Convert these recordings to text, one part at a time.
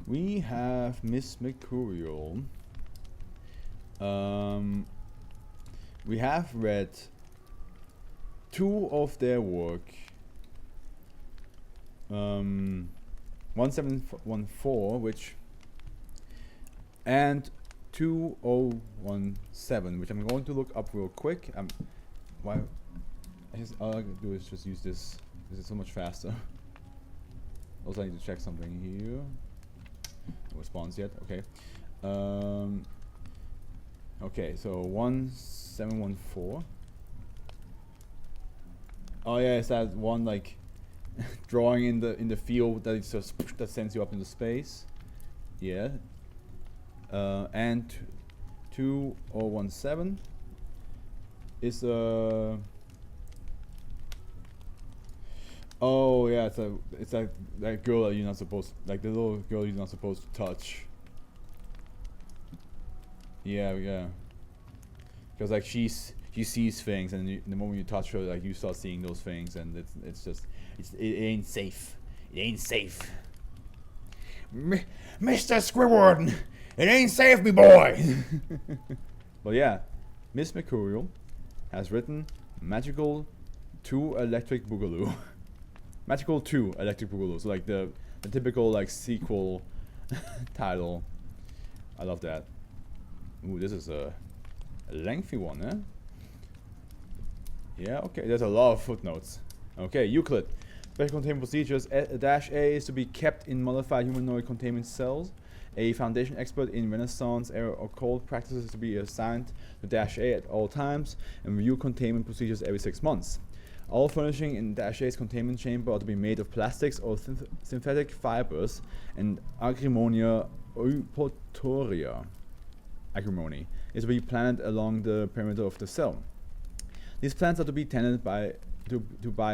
We have Miss Mercurial. We have read 2 of their work. 1714, which, and 2017, which I'm going to look up real quick. Why? All I can do is just use this. This is so much faster. Also, I need to check something here. No response yet. Okay. Okay. So 1714. Oh yeah, it's that one like drawing in the field that it's just that sends you up into space. Yeah. And 2017 is oh yeah, it's like that girl that you're not supposed, like the little girl you're not supposed to touch. Yeah. Because like she sees things, and the moment you touch her, like you start seeing those things, and it's just it ain't safe. It ain't safe. Mr. Squidward, it ain't safe, me boy. But yeah, Miss Mercurial has written Magical 2 Electric Boogaloo. Magical 2 Electric Boogaloo. So like the typical like sequel title. I love that. Ooh, this is a lengthy one, eh? Yeah, okay. There's a lot of footnotes. Okay, Euclid. Special containment procedures. -A is to be kept in modified humanoid containment cells. A Foundation expert in Renaissance era occult practices is to be assigned to -A at all times and review containment procedures every 6 months. All furnishing in -A's containment chamber are to be made of plastics or synthetic fibers and Agrimonia eupotoria. Agrimony is to be planted along the perimeter of the cell. These plants are to be tended by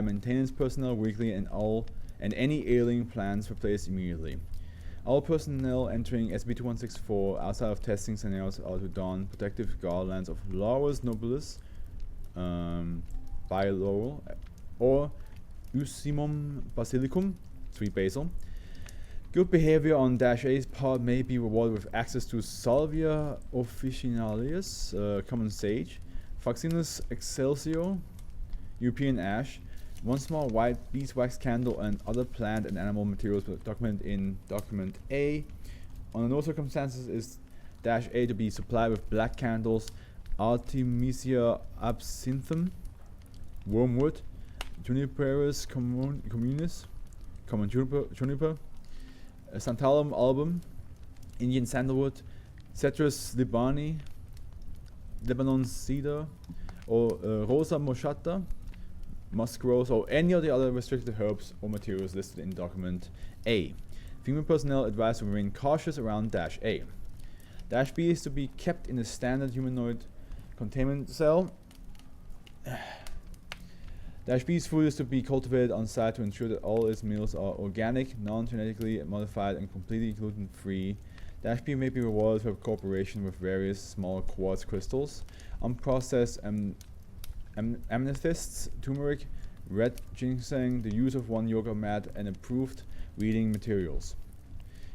maintenance personnel weekly, and any ailing plants replaced immediately. All personnel entering SCP-2164 outside of testing scenarios are to don protective garlands of Laurus nobilis, bilaurel, or Usimum basilicum, sweet basil. Good behavior on -A's part may be rewarded with access to Salvia officinalis, common sage, Fraxinus excelsior, European ash, 1 small white beeswax candle, and other plant and animal materials documented in Document A. Under no circumstances is -A to be supplied with black candles, Artemisia absinthium, wormwood, Juniperus communis, common juniper, Santalum album, Indian sandalwood, Cetrus libani, Lebanon cedar, or Rosa moschata, musk rose, or any of the other restricted herbs or materials listed in Document A. Female personnel advised to remain cautious around -A. -B is to be kept in a standard humanoid containment cell. -B's food is to be cultivated on site to ensure that all its meals are organic, non-genetically modified, and completely gluten-free. -B may be rewarded for cooperation with various small quartz crystals, unprocessed amethysts, turmeric, red ginseng, the use of 1 yoga mat, and approved reading materials.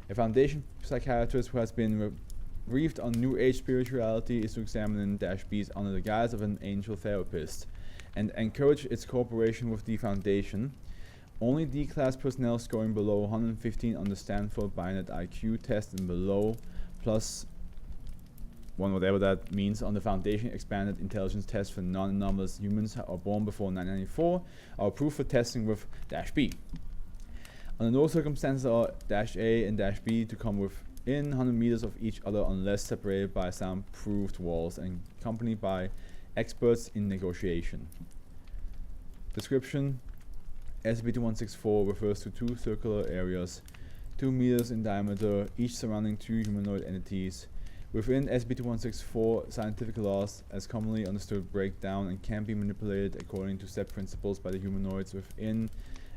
A Foundation psychiatrist who has been briefed on New Age spirituality is to examine -B's under the guise of an angel therapist and encourage its cooperation with the Foundation. Only D-class personnel scoring below 115 on the Stanford Binet IQ test and below +1, whatever that means, on the Foundation expanded intelligence test for non-anomalous humans are born before 1994 are approved for testing with -B. Under no circumstances are -A and -B to come within 100 meters of each other unless separated by soundproofed walls and accompanied by experts in negotiation. Description: SCP-2164 refers to 2 circular areas, 2 meters in diameter, each surrounding 2 humanoid entities. Within SCP-2164, scientific laws, as commonly understood, break down and can be manipulated according to set principles by the humanoids within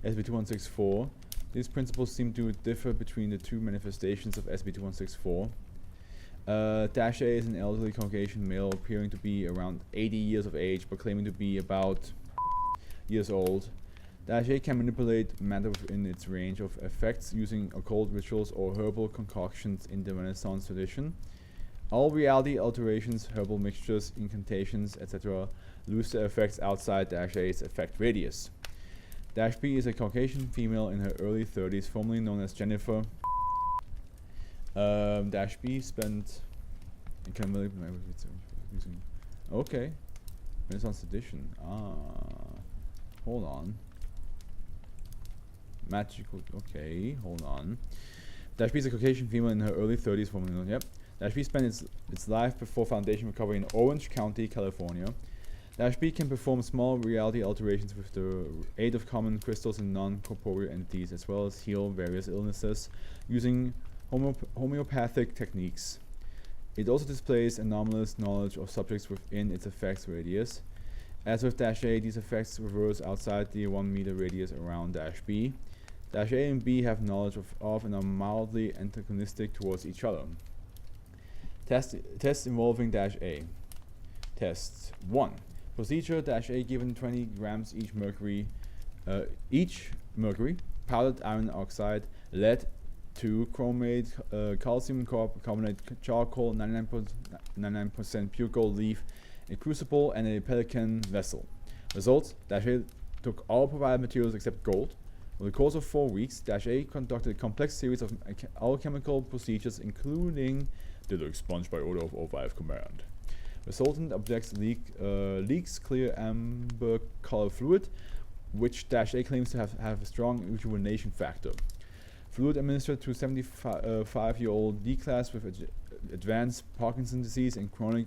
SCP-2164. These principles seem to differ between the 2 manifestations of SCP-2164. -A is an elderly Caucasian male appearing to be around 80 years of age but claiming to be about years old. Dash A can manipulate matter within its range of effects using occult rituals or herbal concoctions in the Renaissance tradition. All reality alterations, herbal mixtures, incantations, etc. lose their effects outside Dash A's effect radius. Dash B is a Caucasian female in her early 30s, formerly known as Jennifer. Dash B spent... Okay. Renaissance edition. Hold on. Magical. Okay, hold on. Dash B is a Caucasian female in her early 30s, formerly known. Yep. Dash B spent its life before Foundation recovery in Orange County, California. Dash B can perform small reality alterations with the aid of common crystals and non-corporeal entities, as well as heal various illnesses using homeopathic techniques. It also displays anomalous knowledge of subjects within its effects radius. As with Dash A, these effects reverse outside the 1 meter radius around Dash B. Dash A and B have knowledge of and are mildly antagonistic towards each other. Tests involving Dash A. Test 1. Procedure: Dash A given 20 grams each mercury, powdered iron oxide, lead, 2 chromate, calcium carbonate, charcoal, 99% pure gold leaf, a crucible, and a pelican vessel. Results: Dash A took all provided materials except gold. Over the course of 4 weeks, Dash A conducted a complex series of alchemical procedures, including Deluxe Sponge by order of O5 Command. Resultant objects leaks clear amber color fluid, which Dash A claims to have a strong rejuvenation factor. Fluid administered to 75-year-old D-class with advanced Parkinson's disease and chronic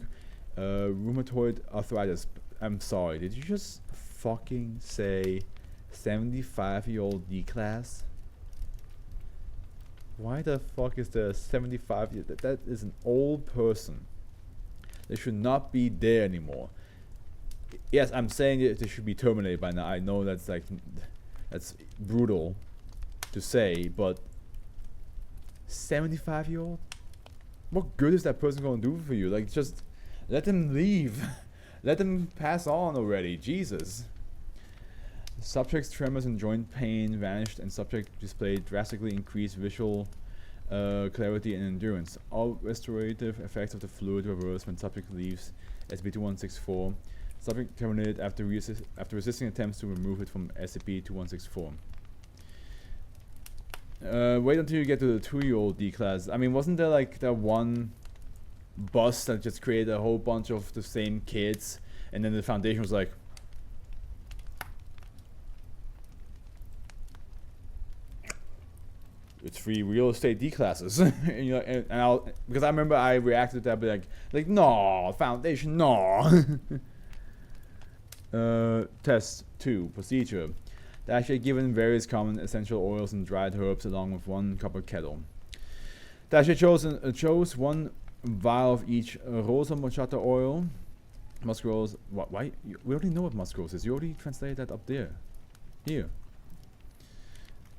rheumatoid arthritis. I'm sorry, did you just fucking say 75-year-old D-class? Why the fuck is there a 75 that is an old person. They should not be there anymore. Yes, I'm saying it, they should be terminated by now. I know that's brutal to say, but 75-year-old? What good is that person gonna do for you? Like, just let them leave. Let them pass on already. Jesus. Subject's tremors and joint pain vanished, and subject displayed drastically increased visual clarity and endurance. All restorative effects of the fluid reverse when subject leaves SCP-2164. Subject terminated after resisting attempts to remove it from SCP-2164. Wait until you get to the 2-year-old D-class. I mean, wasn't there like that one bus that just created a whole bunch of the same kids, and then the Foundation was like, it's free real estate D classes. And you're like, because I remember I reacted to that, but like no, Foundation, no. Test 2. Procedure: Dash A given various common essential oils and dried herbs along with 1 copper kettle. Dash A chose 1 vial of each rosa mochata oil, musk rose. Why? We already know what musk rose is. You already translated that up there. Here.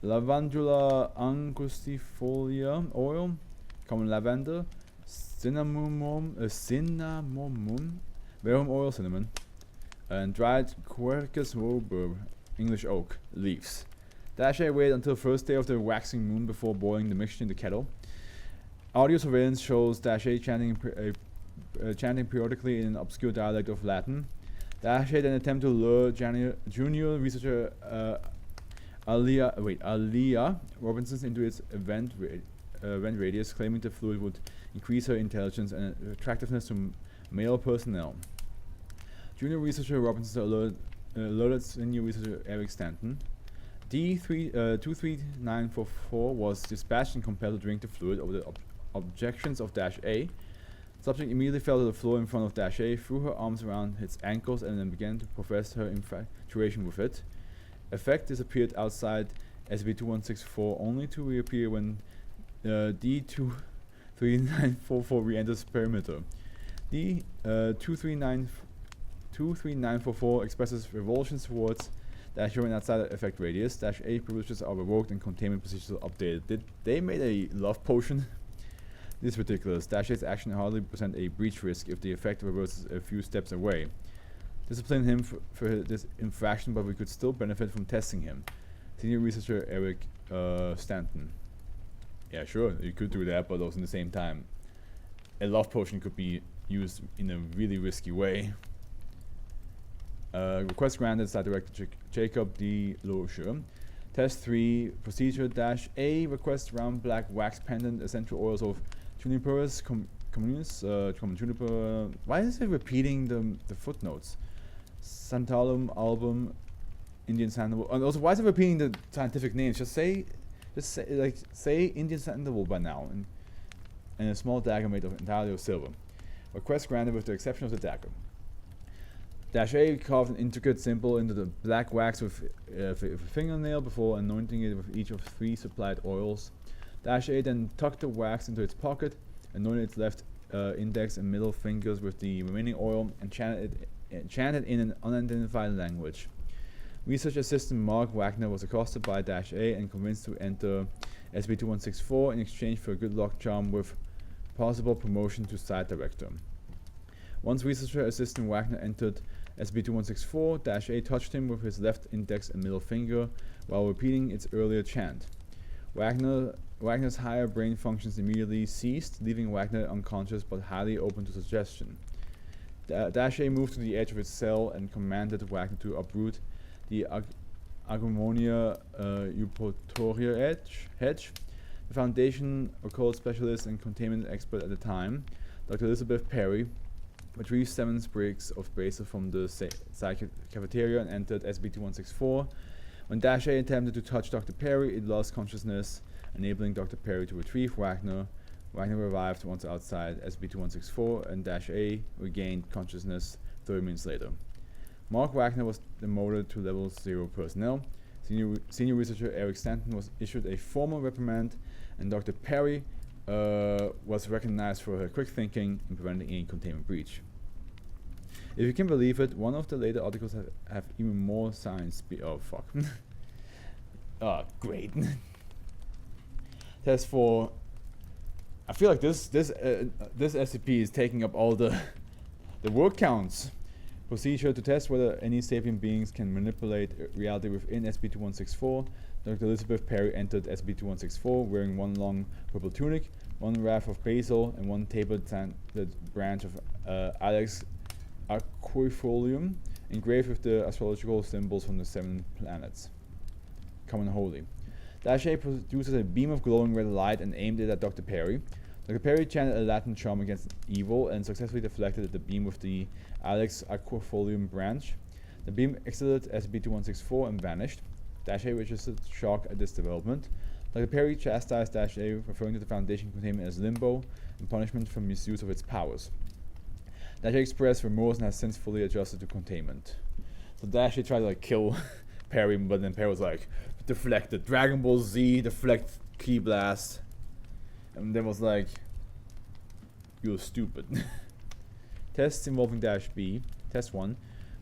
Lavandula angustifolia oil, common lavender, cinnamon, verum oil, cinnamon, and dried Quercus robur, English oak, leaves. Dash A waited until first day of the waxing moon before boiling the mixture in the kettle. Audio surveillance shows Dash A chanting periodically in an obscure dialect of Latin. Dash A then attempted to lure junior researcher Aliyah Robinson into its event radius, claiming the fluid would increase her intelligence and attractiveness to male personnel. Junior researcher Robinson alerted senior researcher Eric Stanton. D23944 was dispatched and compelled to drink the fluid over the objections of Dash A. Subject immediately fell to the floor in front of Dash A, threw her arms around its ankles, and then began to profess her infatuation with it. Effect disappeared outside SCP-2164, only to reappear when D23944 re-enters perimeter. D23944 expresses revulsions towards Dash A when outside the effect radius. Dash A privileges are revoked and containment procedures are updated. Did they made a love potion? This is ridiculous. Dash A's action hardly present a breach risk if the effect reverses a few steps away. discipline him for this infraction, but we could still benefit from testing him. Senior researcher Eric Stanton. Yeah, sure, you could do that, but also in the same time, a love potion could be used in a really risky way. Request granted, Site Director Jacob D. Loescher. Test 3, Procedure -A, request round black wax pendant, essential oils of Juniperus communis, juniper. Why is it repeating the footnotes? Santalum album, Indian sandalwood. And also, why is it repeating the scientific names? Just say Indian sandalwood by now. And a small dagger made of entirely of silver. Request granted with the exception of the dagger. -A carved an intricate symbol into the black wax with a fingernail before anointing it with each of 3 supplied oils. -A then tucked the wax into its pocket, anointed its left index and middle fingers with the remaining oil, and chanted in an unidentified language. Research assistant Mark Wagner was accosted by -A and convinced to enter SB2164 in exchange for a good luck charm with possible promotion to site director. Once researcher assistant Wagner entered SB2164, -A touched him with his left index and middle finger while repeating its earlier chant. Wagner's higher brain functions immediately ceased, leaving Wagner unconscious but highly open to suggestion. -A moved to the edge of its cell and commanded Wagner to uproot the Agrumonia eupotoria hedge. The Foundation occult specialist and containment expert at the time, Dr. Elizabeth Perry, retrieved 7 sprigs of basil from the site cafeteria and entered SB2164. When -A attempted to touch Dr. Perry, it lost consciousness, enabling Dr. Perry to retrieve Wagner. Wagner revived once outside SB2164, and -A regained consciousness 30 minutes later. Mark Wagner was demoted to level 0 personnel. Senior researcher Eric Stanton was issued a formal reprimand, and Dr. Perry was recognized for her quick thinking in preventing any containment breach. If you can believe it, one of the later articles have even more science. Oh fuck! Oh great. Test 4. I feel like this SCP is taking up all the word counts. Procedure to test whether any sapient beings can manipulate reality within SB2164. Dr. Elizabeth Perry entered SB2164 wearing 1 long purple tunic, 1 raft of basil, and 1 tapered branch of Alex aquifolium engraved with the astrological symbols from the 7 planets. Common Holy. -A produces a beam of glowing red light and aimed it at Dr. Perry. Dr. Perry chanted a Latin charm against evil and successfully deflected the beam with the Alex aquifolium branch. The beam exited SB2164 and vanished. -A registered shock at this development. Dr. Perry chastised -A, referring to the Foundation containment as limbo, in punishment for misuse of its powers. -A expressed remorse and has since fully adjusted to containment. So -A tried to kill Perry, but then Perry was like, deflected. Dragon Ball Z, deflect key blast. And then was like, you're stupid. Tests involving -B. Test 1.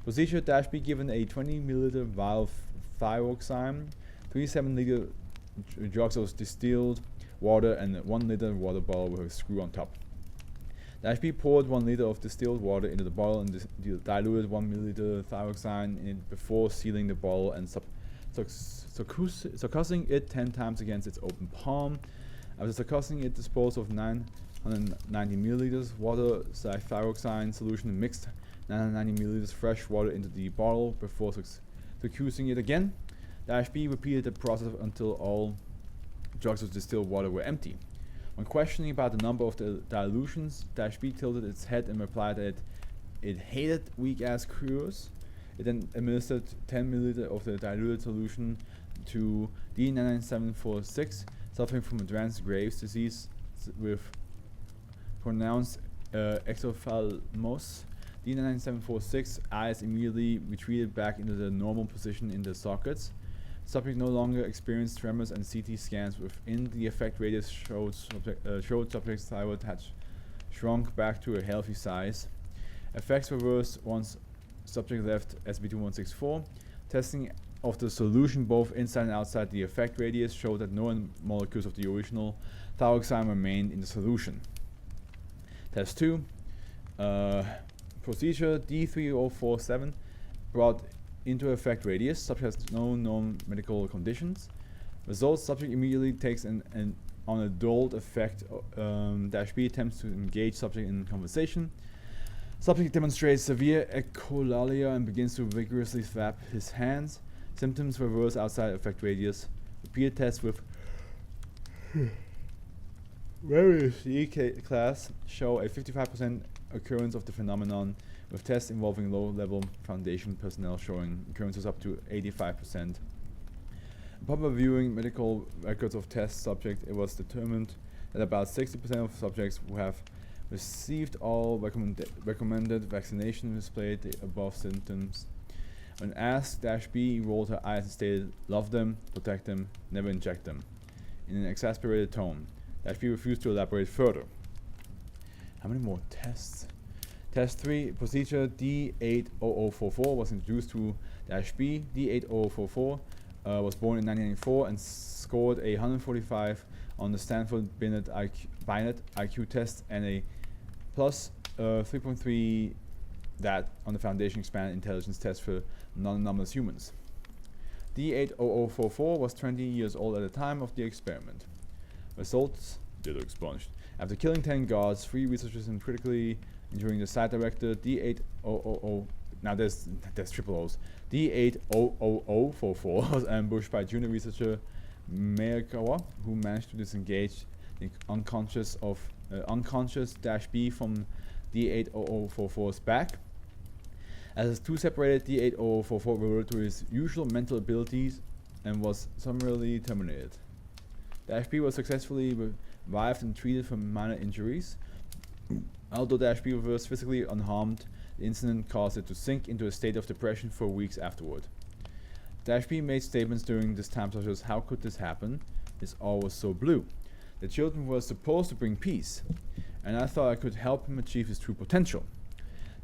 Procedure -B given a 20 milliliter vial of thyroxine, 3 7-liter jugs of distilled water, and 1 liter water bottle with a screw on top. -B poured 1 liter of distilled water into the bottle and diluted 1 milliliter thyroxine in it before sealing the bottle and succussing it 10 times against its open palm. After succussing it, disposed of 990 milliliters water/thyroxine solution and mixed 990 milliliters fresh water into the bottle before succussing it again. -B repeated the process until all jugs of distilled water were empty. When questioning about the number of the dilutions, -B tilted its head and replied that it hated weak-ass cures. It then administered 10 milliliters of the diluted solution to D99746, suffering from advanced Graves' disease with pronounced exophthalmos. D99746 eyes immediately retreated back into the normal position in the sockets. Subject no longer experienced tremors, and CT scans within the effect radius showed subject's thyroid had shrunk back to a healthy size. Effects reversed once subject left SB2164. Testing of the solution both inside and outside the effect radius showed that no molecules of the original thyroxine remained in the solution. Test 2. Procedure D3047 brought into effect radius. Subject has no known medical conditions. Results: subject immediately takes an on adult effect. -B attempts to engage subject in conversation. Subject demonstrates severe echolalia and begins to vigorously flap his hands. Symptoms reverse outside effect radius. Repeated tests with various class show a 55% occurrence of the phenomenon, with tests involving low-level Foundation personnel showing occurrences up to 85%. Upon reviewing medical records of test subjects, it was determined that about 60% of subjects who have received all recommended vaccination displayed the above symptoms. When asked, -B rolled her eyes and stated, "Love them, protect them, never inject them," in an exasperated tone. -B refused to elaborate further. How many more tests? Test 3, procedure D80044 was introduced to -B. D80044 was born in 1994 and scored a 145 on the Stanford Binet IQ test and a plus 3.3 that on the Foundation Expanded Intelligence test for non-anomalous humans. D80044 was 20 years old at the time of the experiment. Results: ditto expunged. After killing 10 guards, 3 researchers, and critically injuring the site director, D800. Now there's triple O's. D80044 was ambushed by junior researcher Meyakawa, who managed to disengage the unconscious -B from D80044's back. As his two separated, D80044 reverted to his usual mental abilities and was summarily terminated. -B was successfully revived and treated for minor injuries. Although -B was physically unharmed, the incident caused it to sink into a state of depression for weeks afterward. -B made statements during this time such as, "How could this happen? This all was so blue. The children were supposed to bring peace, and I thought I could help him achieve his true potential."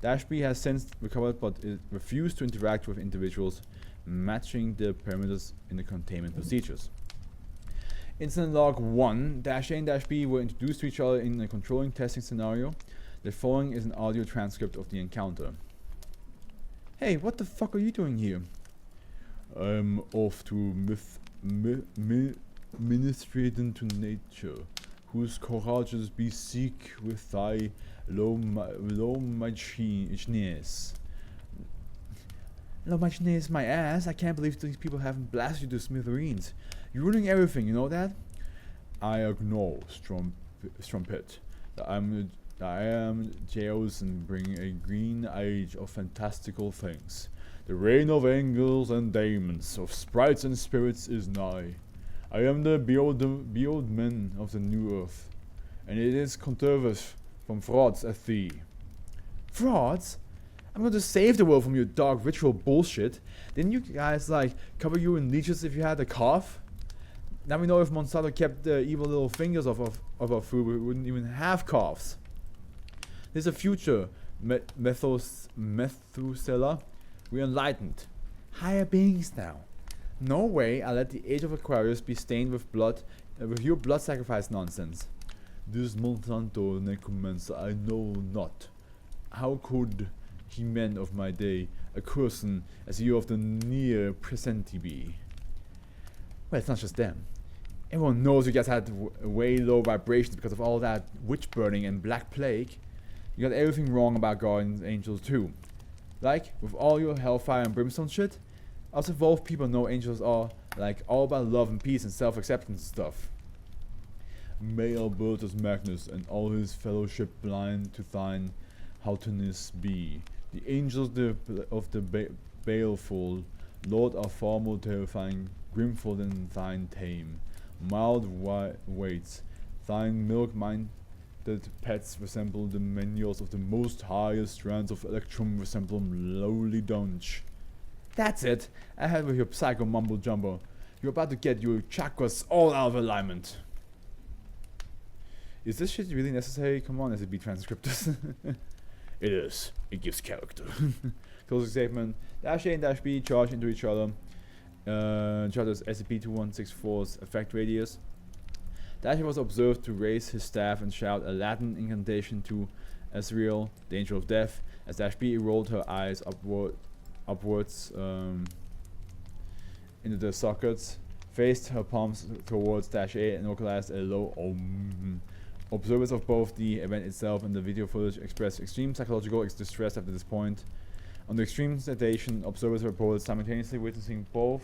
-B has since recovered, but it refused to interact with individuals, matching the parameters in the containment procedures. Incident log 1. -A and -B were introduced to each other in a controlling testing scenario. The following is an audio transcript of the encounter. "Hey, what the fuck are you doing here?" "I'm off to ministrating to nature, whose courageous be seek with thy low machiness." "Low machiness my ass, I can't believe these people haven't blasted you to smithereens. You're ruining everything, you know that?" "I acknowledge, Strumpet, that I am Jaos and bring a green age of fantastical things. The reign of angels and demons, of sprites and spirits is nigh. I am the behold men of the new earth, and it is conservative from frauds at thee." "Frauds? I'm going to save the world from your dark ritual bullshit. Didn't you guys cover you in leeches if you had a cough? Now we know if Monsanto kept the evil little fingers of our food, we wouldn't even have coughs. There's a future, Methuselah. We're enlightened. Higher beings now. No way I'll let the age of Aquarius be stained with blood, with your blood sacrifice nonsense. This Monsanto necromancer I know not. How could he men of my day, a person as you of the near present be?" Well, it's not just them. Everyone knows you guys had way low vibrations because of all that witch burning and black plague. You got everything wrong about guardian angels too. With all your hellfire and brimstone shit, us evolved people know angels are all about love and peace and self-acceptance stuff. "May Albertus Magnus and all his fellowship blind to thine haughtiness be. The angels of the baleful Lord are far more terrifying, grimful than thine tame, mild weights. Thine milk-minded pets resemble the menials of the most highest strands of electrum resemble lowly dunge." That's it. Ahead with your psycho mumble jumbo. You're about to get your chakras all out of alignment. Is this shit really necessary? Come on, SCP transcriptors. It is. It gives character. Closing statement. -A and -B charge into each other. Charges SCP-2164's effect radius. -A was observed to raise his staff and shout a Latin incantation to Azrael, the Angel of Death, As Dash B rolled her eyes upwards into the sockets, faced her palms towards Dash A, and vocalized a low om. Observers of both the event itself and the video footage expressed extreme psychological distress after this point. Under extreme sedation, observers reported simultaneously witnessing both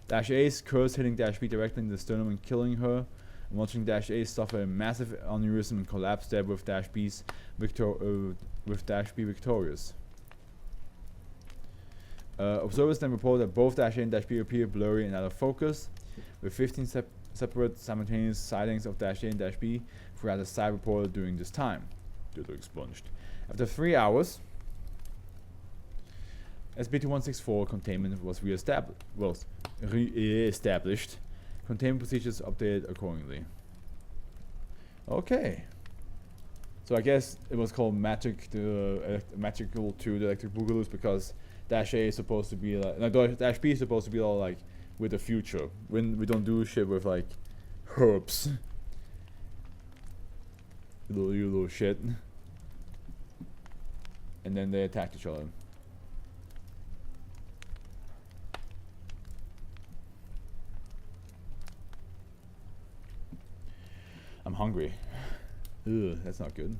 Dash A's curse hitting Dash B directly in the sternum and killing her, and watching Dash A suffer a massive aneurysm and collapse dead with Dash B victorious. Observers then reported that both Dash A and Dash B appear blurry and out of focus, with 15 separate simultaneous sightings of Dash A and Dash B throughout the site reported during this time. Data expunged. After 3 hours, SCP-2164 containment was re-established. Containment procedures updated accordingly. Okay. So I guess it was called Magical to the Electric Boogaloos because Dash A is supposed to be like, no, Dash B is supposed to be all like with the future. When we don't do shit with like herbs. You little shit. And then they attacked each other. I'm hungry. Ugh, that's not good.